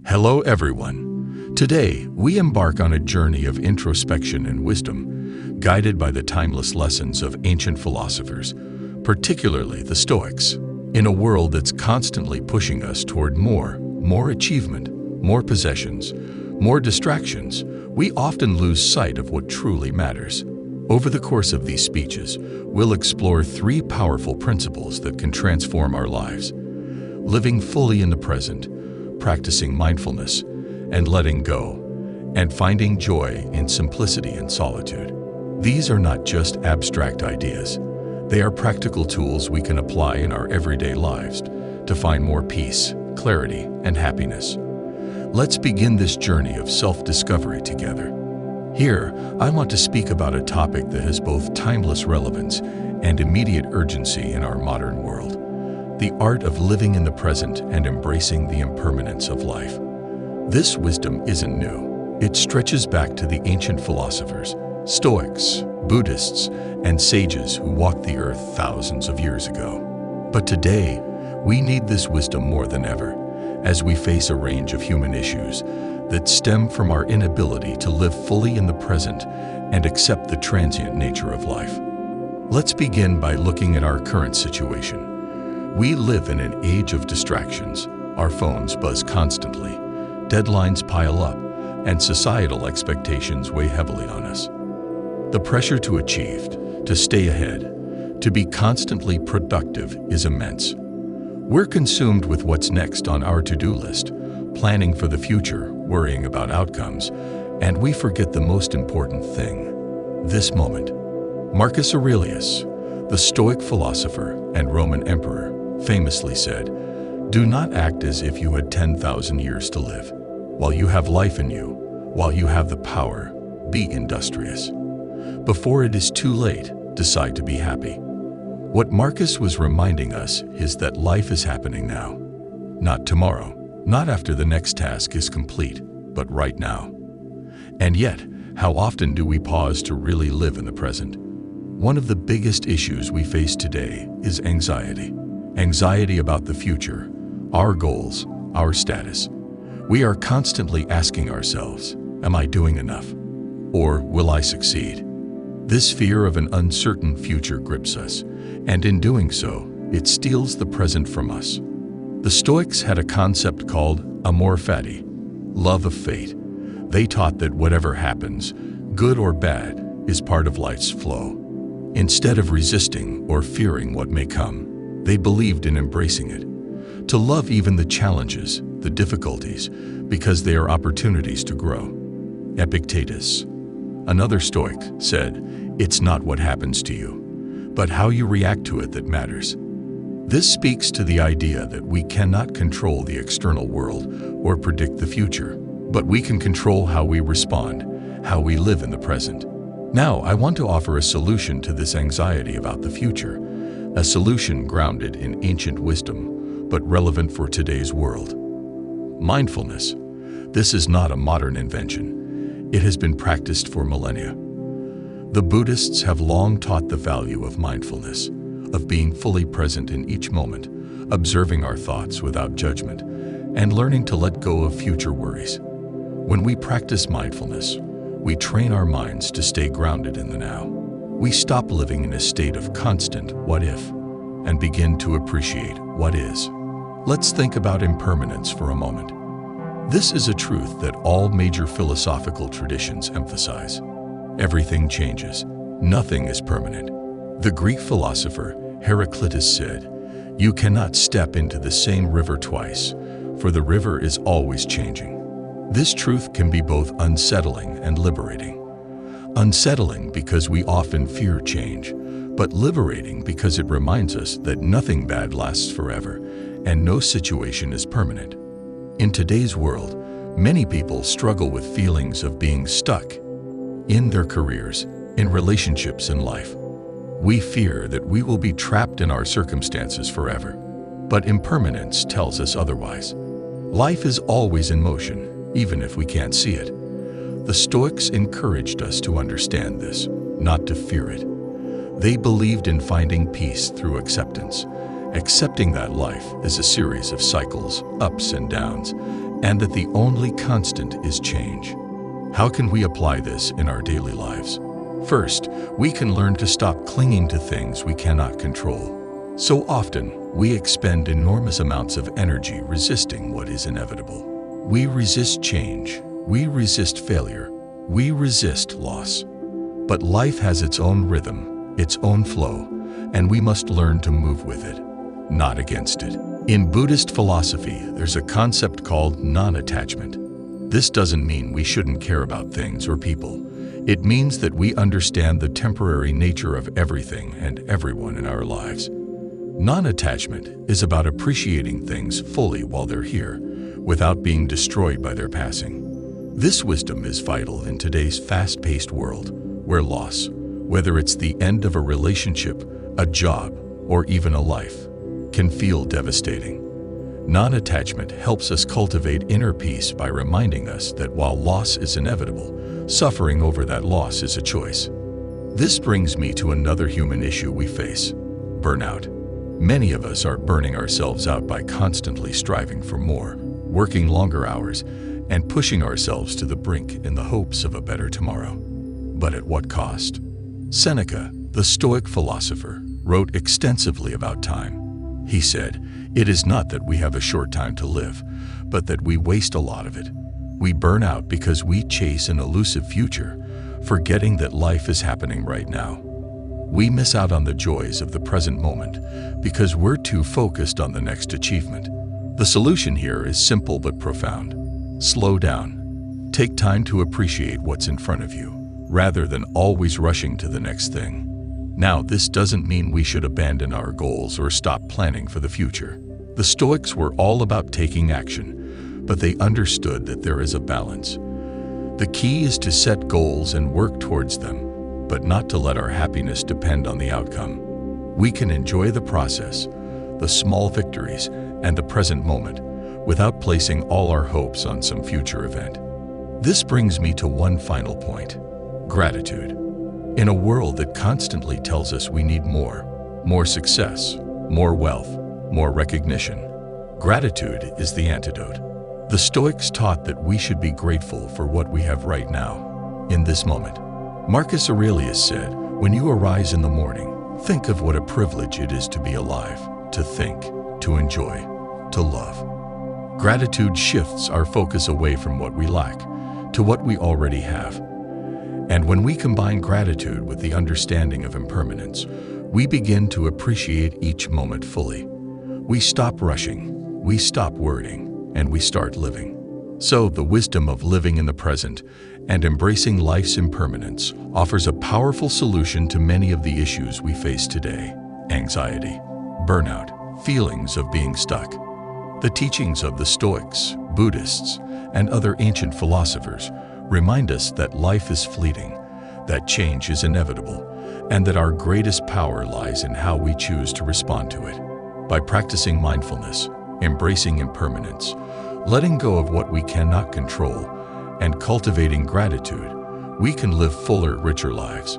Hello everyone. Today, we embark on a journey of introspection and wisdom, guided by the timeless lessons of ancient philosophers, particularly the Stoics. In a world that's constantly pushing us toward more achievement, more possessions, more distractions, we often lose sight of what truly matters. Over the course of these speeches, we'll explore three powerful principles that can transform our lives: living fully in the present, practicing mindfulness, and letting go, and finding joy in simplicity and solitude. These are not just abstract ideas. They are practical tools we can apply in our everyday lives to find more peace, clarity, and happiness. Let's begin this journey of self-discovery together. Here, I want to speak about a topic that has both timeless relevance and immediate urgency in our modern world: the art of living in the present and embracing the impermanence of life. This wisdom isn't new. It stretches back to the ancient philosophers, Stoics, Buddhists, and sages who walked the earth thousands of years ago. But today, we need this wisdom more than ever, as we face a range of human issues that stem from our inability to live fully in the present and accept the transient nature of life. Let's begin by looking at our current situation. We live in an age of distractions. Our phones buzz constantly, deadlines pile up, and societal expectations weigh heavily on us. The pressure to achieve, to stay ahead, to be constantly productive is immense. We're consumed with what's next on our to-do list, planning for the future, worrying about outcomes, and we forget the most important thing: this moment. Marcus Aurelius, the Stoic philosopher and Roman emperor, famously said, "Do not act as if you had 10,000 years to live. While you have life in you, while you have the power, be industrious. Before it is too late, decide to be happy." What Marcus was reminding us is that life is happening now. Not tomorrow, not after the next task is complete, but right now. And yet, how often do we pause to really live in the present? One of the biggest issues we face today is anxiety. Anxiety about the future, our goals, our status. We are constantly asking ourselves, am I doing enough? Or will I succeed? This fear of an uncertain future grips us, and in doing so, it steals the present from us. The Stoics had a concept called amor fati, love of fate. They taught that whatever happens, good or bad, is part of life's flow. Instead of resisting or fearing what may come, they believed in embracing it, to love even the challenges, the difficulties, because they are opportunities to grow. Epictetus, another Stoic, said, "It's not what happens to you, but how you react to it that matters." This speaks to the idea that we cannot control the external world or predict the future, but we can control how we respond, how we live in the present. Now, I want to offer a solution to this anxiety about the future, a solution grounded in ancient wisdom, but relevant for today's world. Mindfulness. This is not a modern invention. It has been practiced for millennia. The Buddhists have long taught the value of mindfulness, of being fully present in each moment, observing our thoughts without judgment, and learning to let go of future worries. When we practice mindfulness, we train our minds to stay grounded in the now. We stop living in a state of constant what if and begin to appreciate what is. Let's think about impermanence for a moment. This is a truth that all major philosophical traditions emphasize. Everything changes. Nothing is permanent. The Greek philosopher Heraclitus said, "You cannot step into the same river twice, for the river is always changing." This truth can be both unsettling and liberating. Unsettling because we often fear change, but liberating because it reminds us that nothing bad lasts forever and no situation is permanent. In today's world, many people struggle with feelings of being stuck in their careers, in relationships, in life. We fear that we will be trapped in our circumstances forever, but impermanence tells us otherwise. Life is always in motion, even if we can't see it. The Stoics encouraged us to understand this, not to fear it. They believed in finding peace through acceptance, accepting that life is a series of cycles, ups and downs, and that the only constant is change. How can we apply this in our daily lives? First, we can learn to stop clinging to things we cannot control. So often, we expend enormous amounts of energy resisting what is inevitable. We resist change, we resist failure, we resist loss. But life has its own rhythm, its own flow, and we must learn to move with it, not against it. In Buddhist philosophy, there's a concept called non-attachment. This doesn't mean we shouldn't care about things or people. It means that we understand the temporary nature of everything and everyone in our lives. Non-attachment is about appreciating things fully while they're here, without being destroyed by their passing. This wisdom is vital in today's fast-paced world, where loss, whether it's the end of a relationship, a job, or even a life, can feel devastating. Non-attachment helps us cultivate inner peace by reminding us that while loss is inevitable, suffering over that loss is a choice. This brings me to another human issue we face: burnout. Many of us are burning ourselves out by constantly striving for more, working longer hours, and pushing ourselves to the brink in the hopes of a better tomorrow. But at what cost? Seneca, the Stoic philosopher, wrote extensively about time. He said, "It is not that we have a short time to live, but that we waste a lot of it. We burn out because we chase an elusive future, forgetting that life is happening right now. We miss out on the joys of the present moment because we're too focused on the next achievement." The solution here is simple but profound. Slow down. Take time to appreciate what's in front of you, rather than always rushing to the next thing. Now, this doesn't mean we should abandon our goals or stop planning for the future. The Stoics were all about taking action, but they understood that there is a balance. The key is to set goals and work towards them, but not to let our happiness depend on the outcome. We can enjoy the process, the small victories, and the present moment, without placing all our hopes on some future event. This brings me to one final point: gratitude. In a world that constantly tells us we need more success, more wealth, more recognition, gratitude is the antidote. The Stoics taught that we should be grateful for what we have right now, in this moment. Marcus Aurelius said, "When you arise in the morning, think of what a privilege it is to be alive, to think, to enjoy, to love." Gratitude shifts our focus away from what we lack to what we already have. And when we combine gratitude with the understanding of impermanence, we begin to appreciate each moment fully. We stop rushing, we stop worrying, and we start living. So, the wisdom of living in the present and embracing life's impermanence offers a powerful solution to many of the issues we face today: anxiety, burnout, feelings of being stuck. The teachings of the Stoics, Buddhists, and other ancient philosophers remind us that life is fleeting, that change is inevitable, and that our greatest power lies in how we choose to respond to it. By practicing mindfulness, embracing impermanence, letting go of what we cannot control, and cultivating gratitude, we can live fuller, richer lives.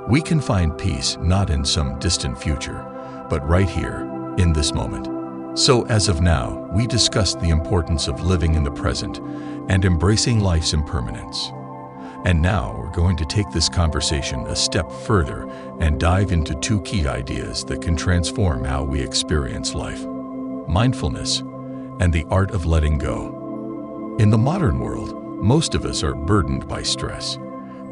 We can find peace not in some distant future, but right here, in this moment. So, as of now, we discussed the importance of living in the present and embracing life's impermanence. And now we're going to take this conversation a step further and dive into two key ideas that can transform how we experience life: mindfulness and the art of letting go. In the modern world, most of us are burdened by stress.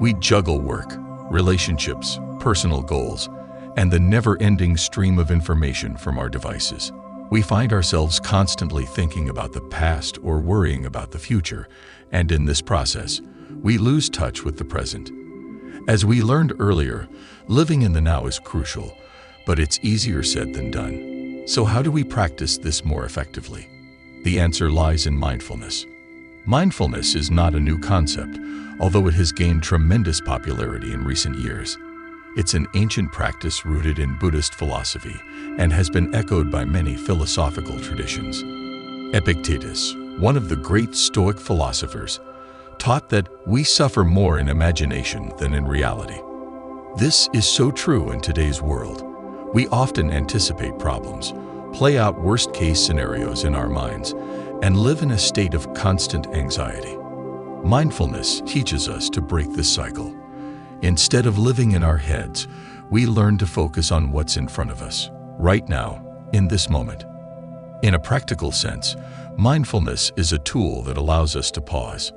We juggle work, relationships, personal goals, and the never-ending stream of information from our devices. We find ourselves constantly thinking about the past or worrying about the future, and in this process, we lose touch with the present. As we learned earlier, living in the now is crucial, but it's easier said than done. So how do we practice this more effectively? The answer lies in mindfulness. Mindfulness is not a new concept, although it has gained tremendous popularity in recent years. It's an ancient practice rooted in Buddhist philosophy and has been echoed by many philosophical traditions. Epictetus, one of the great Stoic philosophers, taught that we suffer more in imagination than in reality. This is so true in today's world. We often anticipate problems, play out worst-case scenarios in our minds, and live in a state of constant anxiety. Mindfulness teaches us to break this cycle. Instead of living in our heads, we learn to focus on what's in front of us, right now, in this moment. In a practical sense, mindfulness is a tool that allows us to pause.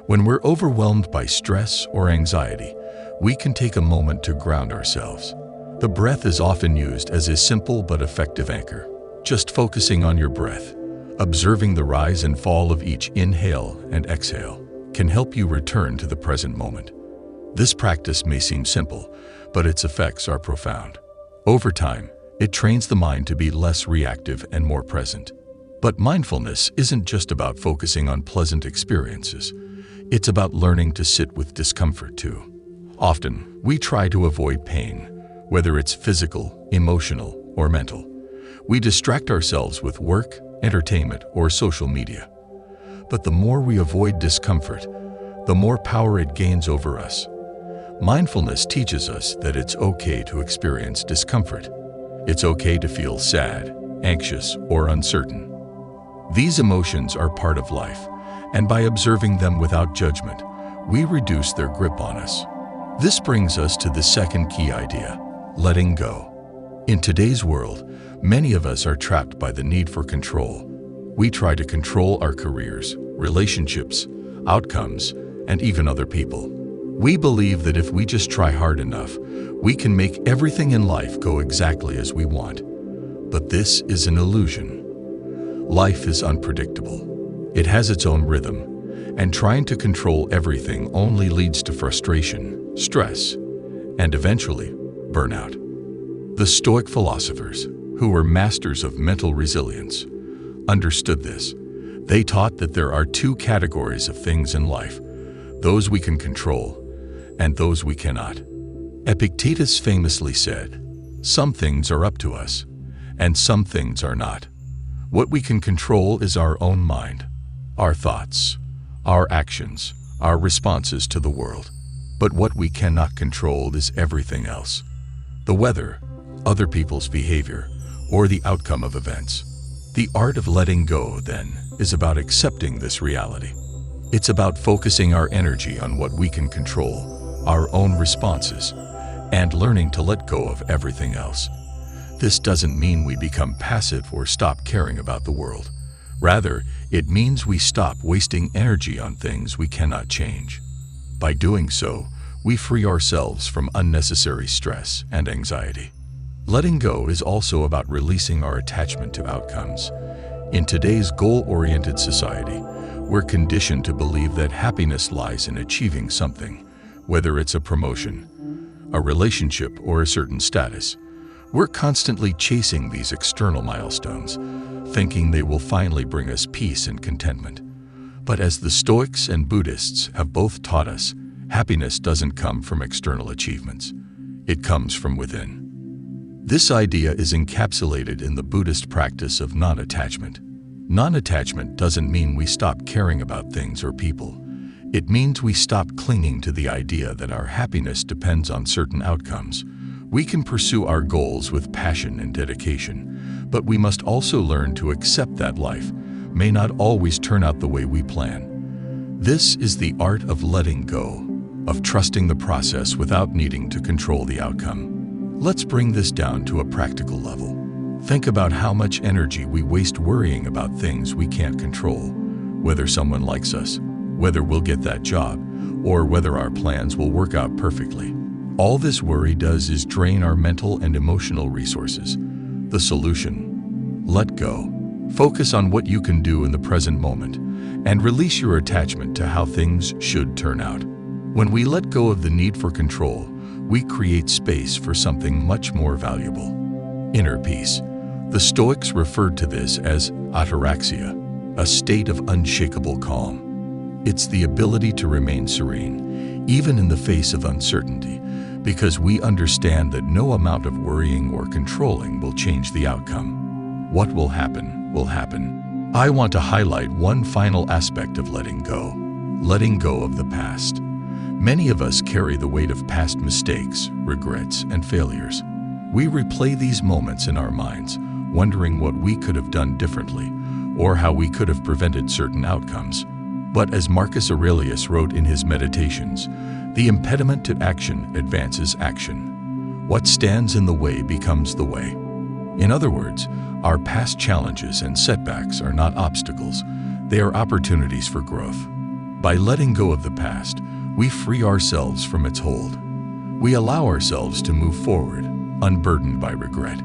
When we're overwhelmed by stress or anxiety, we can take a moment to ground ourselves. The breath is often used as a simple but effective anchor. Just focusing on your breath, observing the rise and fall of each inhale and exhale, can help you return to the present moment. This practice may seem simple, but its effects are profound. Over time, it trains the mind to be less reactive and more present. But mindfulness isn't just about focusing on pleasant experiences. It's about learning to sit with discomfort too. Often, we try to avoid pain, whether it's physical, emotional, or mental. We distract ourselves with work, entertainment, or social media. But the more we avoid discomfort, the more power it gains over us. Mindfulness teaches us that it's okay to experience discomfort. It's okay to feel sad, anxious, or uncertain. These emotions are part of life, and by observing them without judgment, we reduce their grip on us. This brings us to the second key idea, letting go. In today's world, many of us are trapped by the need for control. We try to control our careers, relationships, outcomes, and even other people. We believe that if we just try hard enough, we can make everything in life go exactly as we want. But this is an illusion. Life is unpredictable. It has its own rhythm, and trying to control everything only leads to frustration, stress, and eventually, burnout. The Stoic philosophers, who were masters of mental resilience, understood this. They taught that there are two categories of things in life, those we can control and those we cannot. Epictetus famously said, "Some things are up to us, and some things are not." What we can control is our own mind, our thoughts, our actions, our responses to the world. But what we cannot control is everything else. The weather, other people's behavior, or the outcome of events. The art of letting go, then, is about accepting this reality. It's about focusing our energy on what we can control, our own responses, and learning to let go of everything else. This doesn't mean we become passive or stop caring about the world. Rather, it means we stop wasting energy on things we cannot change. By doing so, we free ourselves from unnecessary stress and anxiety. Letting go is also about releasing our attachment to outcomes. In today's goal-oriented society, we're conditioned to believe that happiness lies in achieving something, whether it's a promotion, a relationship, or a certain status. We're constantly chasing these external milestones, thinking they will finally bring us peace and contentment. But as the Stoics and Buddhists have both taught us, happiness doesn't come from external achievements. It comes from within. This idea is encapsulated in the Buddhist practice of non-attachment. Non-attachment doesn't mean we stop caring about things or people. It means we stop clinging to the idea that our happiness depends on certain outcomes. We can pursue our goals with passion and dedication, but we must also learn to accept that life may not always turn out the way we plan. This is the art of letting go, of trusting the process without needing to control the outcome. Let's bring this down to a practical level. Think about how much energy we waste worrying about things we can't control, whether someone likes us, whether we'll get that job, or whether our plans will work out perfectly. All this worry does is drain our mental and emotional resources. The solution: let go. Focus on what you can do in the present moment, and release your attachment to how things should turn out. When we let go of the need for control, we create space for something much more valuable: inner peace. The Stoics referred to this as ataraxia, a state of unshakable calm. It's the ability to remain serene, even in the face of uncertainty, because we understand that no amount of worrying or controlling will change the outcome. What will happen, will happen. I want to highlight one final aspect of letting go of the past. Many of us carry the weight of past mistakes, regrets, and failures. We replay these moments in our minds, wondering what we could have done differently, or how we could have prevented certain outcomes. But as Marcus Aurelius wrote in his Meditations, the impediment to action advances action. What stands in the way becomes the way. In other words, our past challenges and setbacks are not obstacles, they are opportunities for growth. By letting go of the past, we free ourselves from its hold. We allow ourselves to move forward, unburdened by regret.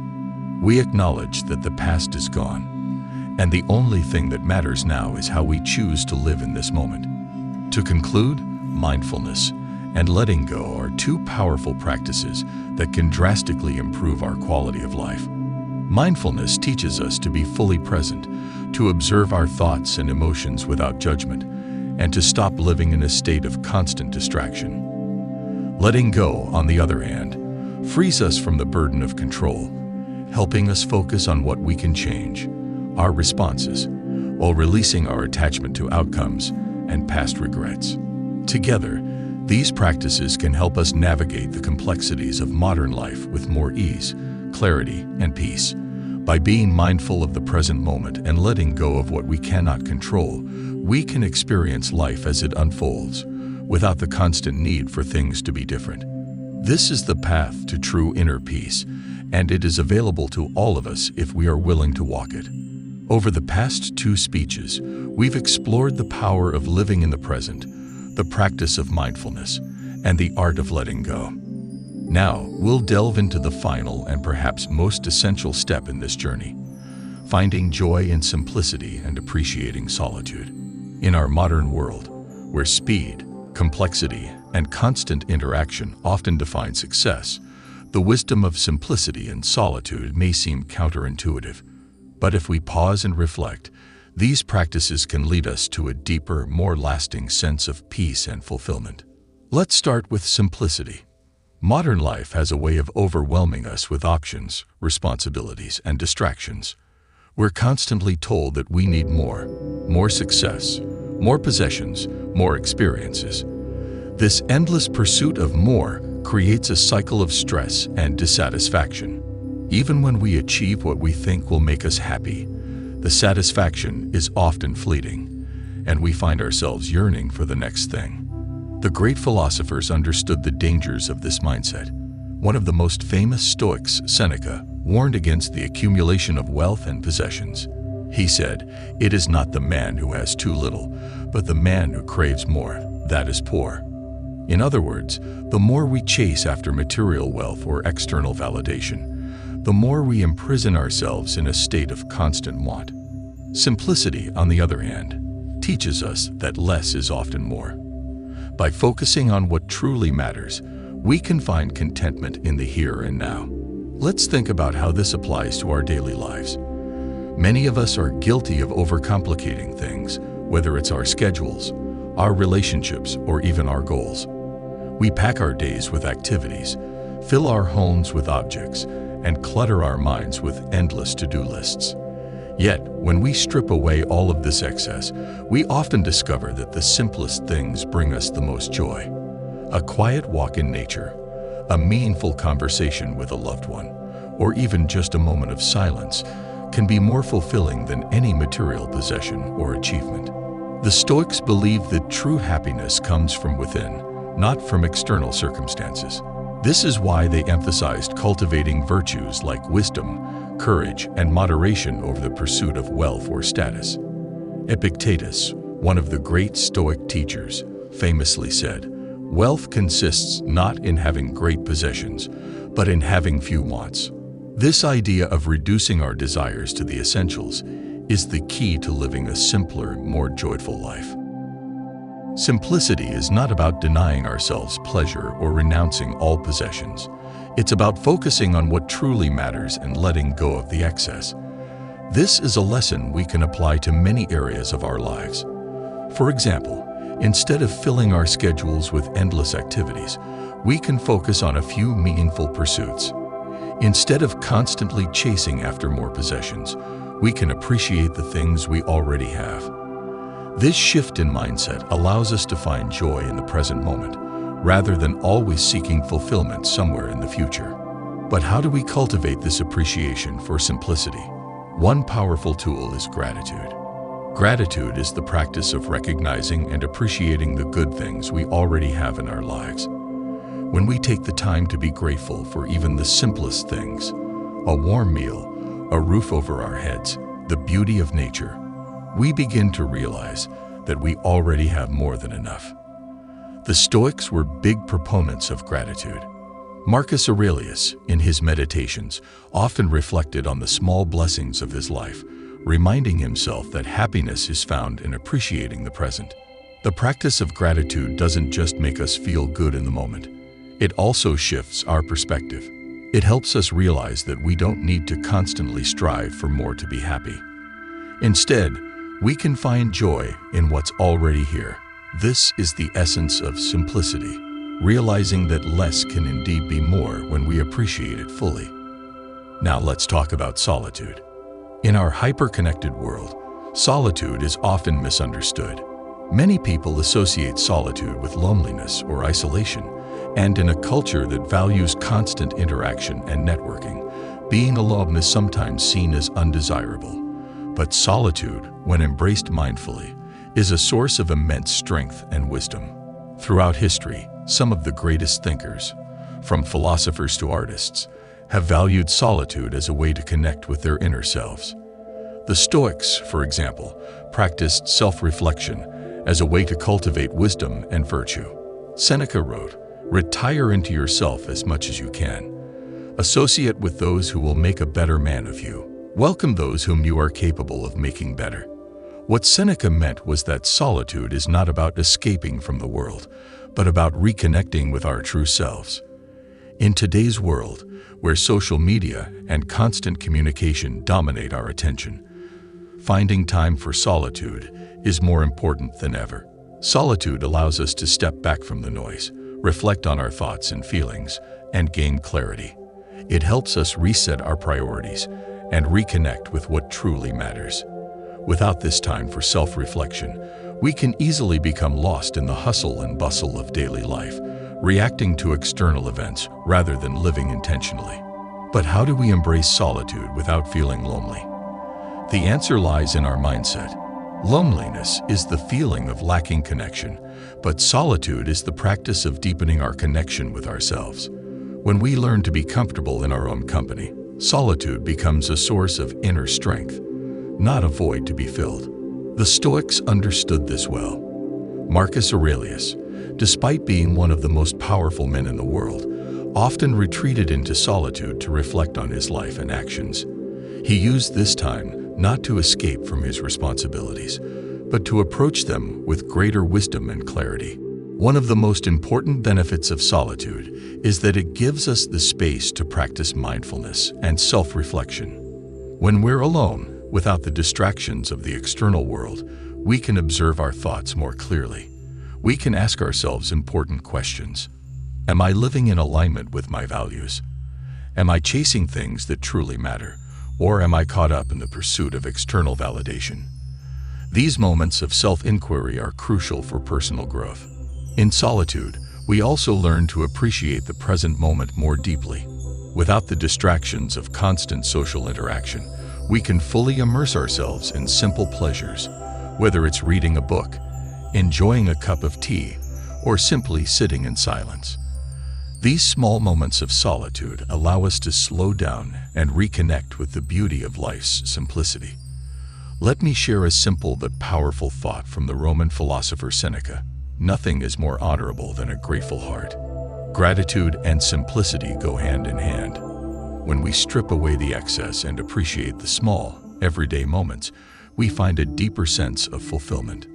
We acknowledge that the past is gone, and the only thing that matters now is how we choose to live in this moment. To conclude, mindfulness and letting go are two powerful practices that can drastically improve our quality of life. Mindfulness teaches us to be fully present, to observe our thoughts and emotions without judgment, and to stop living in a state of constant distraction. Letting go, on the other hand, frees us from the burden of control, helping us focus on what we can change, our responses, while releasing our attachment to outcomes and past regrets. Together, these practices can help us navigate the complexities of modern life with more ease, clarity, and peace. By being mindful of the present moment and letting go of what we cannot control, we can experience life as it unfolds, without the constant need for things to be different. This is the path to true inner peace, and it is available to all of us if we are willing to walk it. Over the past 2 speeches, we've explored the power of living in the present, the practice of mindfulness, and the art of letting go. Now, we'll delve into the final and perhaps most essential step in this journey, finding joy in simplicity and appreciating solitude. In our modern world, where speed, complexity, and constant interaction often define success, the wisdom of simplicity and solitude may seem counterintuitive. But if we pause and reflect, these practices can lead us to a deeper, more lasting sense of peace and fulfillment. Let's start with simplicity. Modern life has a way of overwhelming us with options, responsibilities, and distractions. We're constantly told that we need more success, more possessions, more experiences. This endless pursuit of more creates a cycle of stress and dissatisfaction. Even when we achieve what we think will make us happy, the satisfaction is often fleeting, and we find ourselves yearning for the next thing. The great philosophers understood the dangers of this mindset. One of the most famous Stoics, Seneca, warned against the accumulation of wealth and possessions. He said, "It is not the man who has too little, but the man who craves more, that is poor." In other words, the more we chase after material wealth or external validation, the more we imprison ourselves in a state of constant want. Simplicity, on the other hand, teaches us that less is often more. By focusing on what truly matters, we can find contentment in the here and now. Let's think about how this applies to our daily lives. Many of us are guilty of overcomplicating things, whether it's our schedules, our relationships, or even our goals. We pack our days with activities, fill our homes with objects, and clutter our minds with endless to-do lists. Yet, when we strip away all of this excess, we often discover that the simplest things bring us the most joy. A quiet walk in nature, a meaningful conversation with a loved one, or even just a moment of silence can be more fulfilling than any material possession or achievement. The Stoics believe that true happiness comes from within, not from external circumstances. This is why they emphasized cultivating virtues like wisdom, courage, and moderation over the pursuit of wealth or status. Epictetus, one of the great Stoic teachers, famously said, "Wealth consists not in having great possessions, but in having few wants." This idea of reducing our desires to the essentials is the key to living a simpler, more joyful life. Simplicity is not about denying ourselves pleasure or renouncing all possessions. It's about focusing on what truly matters and letting go of the excess. This is a lesson we can apply to many areas of our lives. For example, instead of filling our schedules with endless activities, we can focus on a few meaningful pursuits. Instead of constantly chasing after more possessions, we can appreciate the things we already have. This shift in mindset allows us to find joy in the present moment, rather than always seeking fulfillment somewhere in the future. But how do we cultivate this appreciation for simplicity? One powerful tool is gratitude. Gratitude is the practice of recognizing and appreciating the good things we already have in our lives. When we take the time to be grateful for even the simplest things, a warm meal, a roof over our heads, the beauty of nature, we begin to realize that we already have more than enough. The Stoics were big proponents of gratitude. Marcus Aurelius, in his meditations, often reflected on the small blessings of his life, reminding himself that happiness is found in appreciating the present. The practice of gratitude doesn't just make us feel good in the moment. It also shifts our perspective. It helps us realize that we don't need to constantly strive for more to be happy. Instead, we can find joy in what's already here. This is the essence of simplicity, realizing that less can indeed be more when we appreciate it fully. Now let's talk about solitude. In our hyper-connected world, solitude is often misunderstood. Many people associate solitude with loneliness or isolation, and in a culture that values constant interaction and networking, being alone is sometimes seen as undesirable. But solitude, when embraced mindfully, is a source of immense strength and wisdom. Throughout history, some of the greatest thinkers, from philosophers to artists, have valued solitude as a way to connect with their inner selves. The Stoics, for example, practiced self-reflection as a way to cultivate wisdom and virtue. Seneca wrote, "Retire into yourself as much as you can. Associate with those who will make a better man of you. Welcome those whom you are capable of making better." What Seneca meant was that solitude is not about escaping from the world, but about reconnecting with our true selves. In today's world, where social media and constant communication dominate our attention, finding time for solitude is more important than ever. Solitude allows us to step back from the noise, reflect on our thoughts and feelings, and gain clarity. It helps us reset our priorities and reconnect with what truly matters. Without this time for self-reflection, we can easily become lost in the hustle and bustle of daily life, reacting to external events rather than living intentionally. But how do we embrace solitude without feeling lonely? The answer lies in our mindset. Loneliness is the feeling of lacking connection, but solitude is the practice of deepening our connection with ourselves. When we learn to be comfortable in our own company, solitude becomes a source of inner strength, not a void to be filled. The Stoics understood this well. Marcus Aurelius, despite being one of the most powerful men in the world, often retreated into solitude to reflect on his life and actions. He used this time not to escape from his responsibilities, but to approach them with greater wisdom and clarity. One of the most important benefits of solitude is that it gives us the space to practice mindfulness and self-reflection. When we're alone, without the distractions of the external world, we can observe our thoughts more clearly. We can ask ourselves important questions. Am I living in alignment with my values? Am I chasing things that truly matter? Or am I caught up in the pursuit of external validation? These moments of self-inquiry are crucial for personal growth. In solitude, we also learn to appreciate the present moment more deeply. Without the distractions of constant social interaction, we can fully immerse ourselves in simple pleasures, whether it's reading a book, enjoying a cup of tea, or simply sitting in silence. These small moments of solitude allow us to slow down and reconnect with the beauty of life's simplicity. Let me share a simple but powerful thought from the Roman philosopher Seneca. Nothing is more honorable than a grateful heart. Gratitude and simplicity go hand in hand. When we strip away the excess and appreciate the small, everyday moments, we find a deeper sense of fulfillment.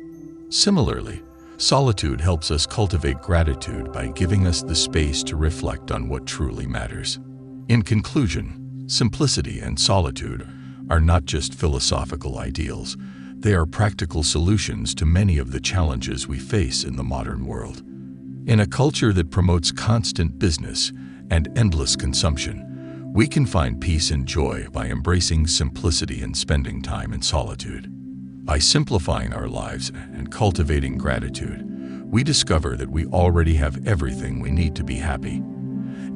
Similarly, solitude helps us cultivate gratitude by giving us the space to reflect on what truly matters. In conclusion, simplicity and solitude are not just philosophical ideals, they are practical solutions to many of the challenges we face in the modern world. In a culture that promotes constant business and endless consumption, we can find peace and joy by embracing simplicity and spending time in solitude. By simplifying our lives and cultivating gratitude, we discover that we already have everything we need to be happy.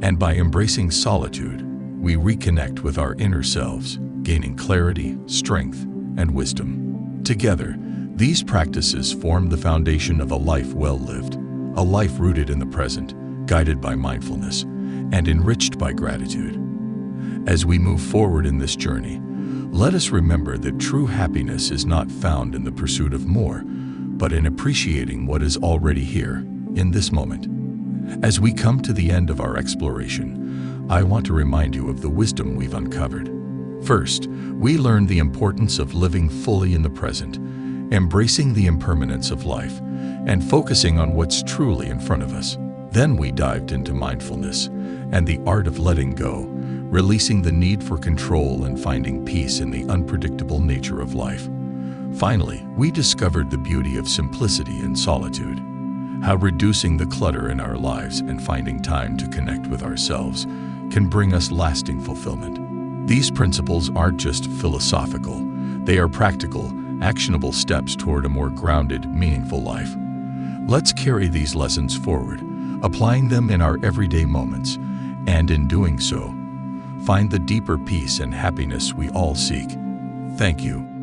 And by embracing solitude, we reconnect with our inner selves, gaining clarity, strength, and wisdom. Together, these practices form the foundation of a life well lived, a life rooted in the present, guided by mindfulness, and enriched by gratitude. As we move forward in this journey, let us remember that true happiness is not found in the pursuit of more, but in appreciating what is already here, in this moment. As we come to the end of our exploration, I want to remind you of the wisdom we've uncovered. First, we learned the importance of living fully in the present, embracing the impermanence of life, and focusing on what's truly in front of us. Then we dived into mindfulness and the art of letting go, releasing the need for control and finding peace in the unpredictable nature of life. Finally, we discovered the beauty of simplicity and solitude, how reducing the clutter in our lives and finding time to connect with ourselves can bring us lasting fulfillment. These principles aren't just philosophical, they are practical, actionable steps toward a more grounded, meaningful life. Let's carry these lessons forward, applying them in our everyday moments, and in doing so, find the deeper peace and happiness we all seek. Thank you.